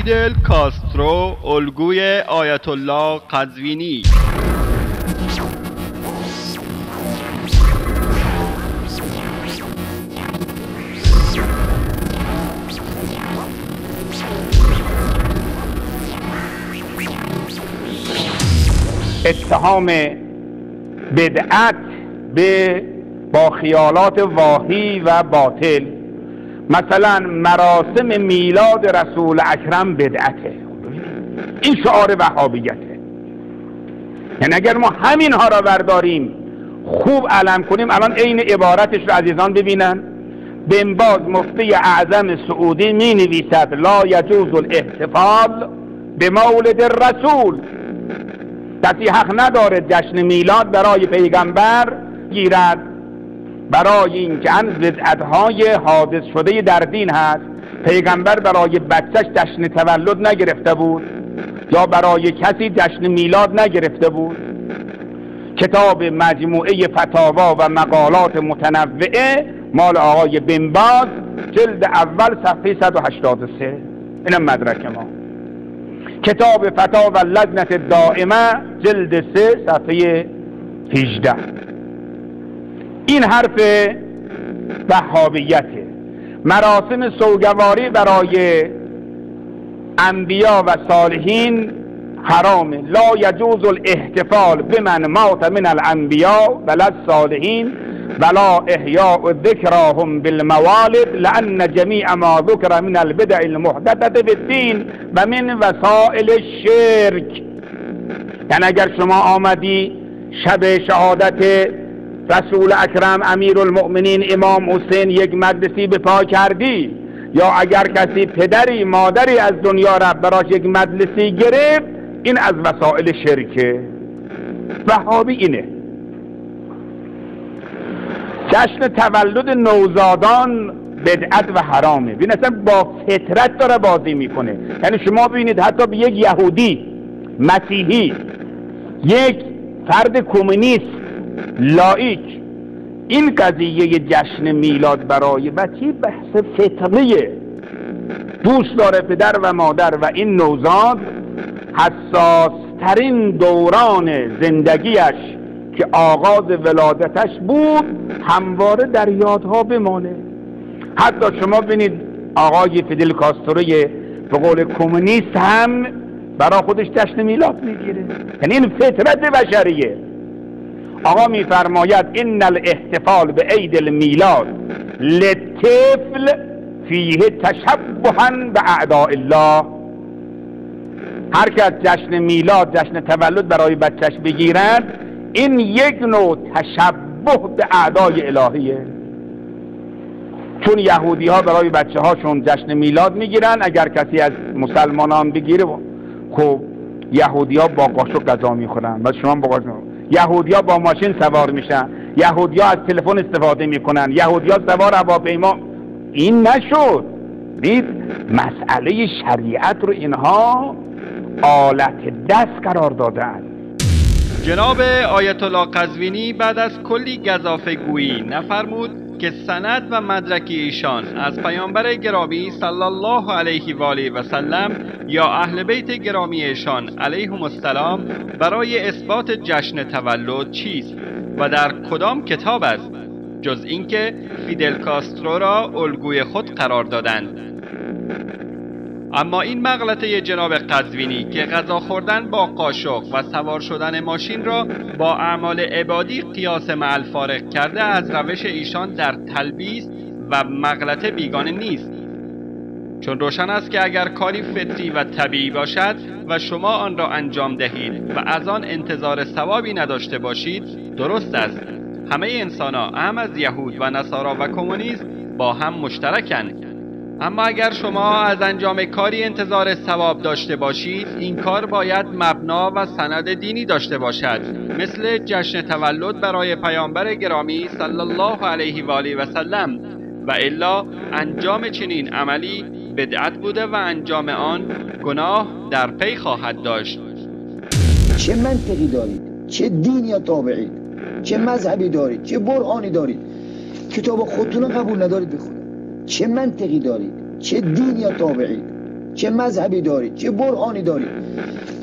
فیدل کاسترو الگوی آیت الله قزوینی. اتهام بدعت با خیالات واهی و باطل، مثلا مراسم میلاد رسول اکرم بدعته. این شعار وهابیته. یعنی اگر ما همین ها را برداریم خوب علم کنیم، الان عین عبارتش رو عزیزان ببینن. بن باز مفتی اعظم سعودی می نویسد لا یجوز الاحتفال به مولد الرسول. کسی حق نداره جشن میلاد برای پیغمبر گیرد، برای اینکه از بدعت‌های حادث شده در دین هست. پیغمبر برای بچهش جشن تولد نگرفته بود یا برای کسی جشن میلاد نگرفته بود. کتاب مجموعه فتاوا و مقالات متنوعه مال آقای بن باز، جلد اول صفحه 183. اینم مدرک ما. کتاب فتاوا اللجنه دائمه جلد 3 صفحه 18. این حرف وهابیته. مراسم سوگواری برای انبیا و صالحین حرامه. لا یجوز الاحتفال بمن مات من الانبیا ولا الصالحین ولا احیاء ذکراهم بالموالد لان جمیع ما ذکر من البدع المحدثه فی الدین و من وسائل الشرک. یعنی اگر شما آمدی شب شهادت رسول اکرم امیرالمؤمنین امام حسین یک مجلسی به پا کردی، یا اگر کسی پدری مادری از دنیا رفت براش یک مجلسی گرفت، این از وسائل شرکه. وهابی اینه. جشن تولد نوزادان بدعت و حرامه. ببین اصلا با فطرت داره بازی میکنه. یعنی شما ببینید حتی به یک یهودی، مسیحی، یک فرد کمونیست، لایک، این قضیه جشن میلاد برای بچه بحث فطریه. دوست داره پدر و مادر و این نوزاد حساس ترین دوران زندگیش که آغاز ولادتش بود همواره در یادها بمانه. حتی شما ببینید آقای فیدل کاستروی به قول کمونیست هم برای خودش جشن میلاد میگیره. یعنی این فطرت بشریه. آقا میفرماید ان الاحتفال به عید المیلاد للطفل فیه تشبها به اعداء الله. هر که از جشن میلاد، جشن تولد برای بچهش بگیرد، این یک نوع تشبه به اعدای الهیه. چون یهودی ها برای بچه هاشون جشن میلاد میگیرن، اگر کسی از مسلمانان بگیره، خب یهودی ها با قاشق غذا میخورن و شما با قاشق. یهودی ها با ماشین سوار میشن، یهودی ها از تلفن استفاده میکنن، یهودی ها سوار هواپیما. این نشد. دید مسئله شریعت رو اینها آلت دست قرار دادن. جناب آیت الله قزوینی بعد از کلی گزافه گویی نفرمود که سند و مدرک ایشان از پیامبر گرامی صلی الله علیه و آله و سلم یا اهل بیت گرامی ایشان علیهم السلام برای اثبات جشن تولد چیست و در کدام کتاب است، جز اینکه فیدل کاسترو را الگوی خود قرار دادند. اما این مغلطه جناب قزوینی که غذا خوردن با قاشق و سوار شدن ماشین را با اعمال عبادی قیاس مع الفارق کرده، از روش ایشان در تلبیس و مغلطه بیگانه نیست. چون روشن است که اگر کاری فطری و طبیعی باشد و شما آن را انجام دهید و از آن انتظار ثوابی نداشته باشید، درست است. همه انسان‌ها، هم از یهود و نصارا و کمونیست، با هم مشترکند. اما اگر شما از انجام کاری انتظار ثواب داشته باشید، این کار باید مبنا و سند دینی داشته باشد، مثل جشن تولد برای پیامبر گرامی صلی الله علیه و آله و سلم، و الا انجام چنین عملی بدعت بوده و انجام آن گناه در پی خواهد داشت. چه منطقی دارید؟ چه دینی تابعید؟ چه مذهبی دارید؟ چه برهانی دارید؟ کتاب خودتون قبول ندارید بخونید. چه منطقی دارید؟ چه دینی تابعید؟ چه مذهبی دارید، چه برهانی دارید.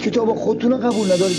کتاب خودتون رو قبول ندارید.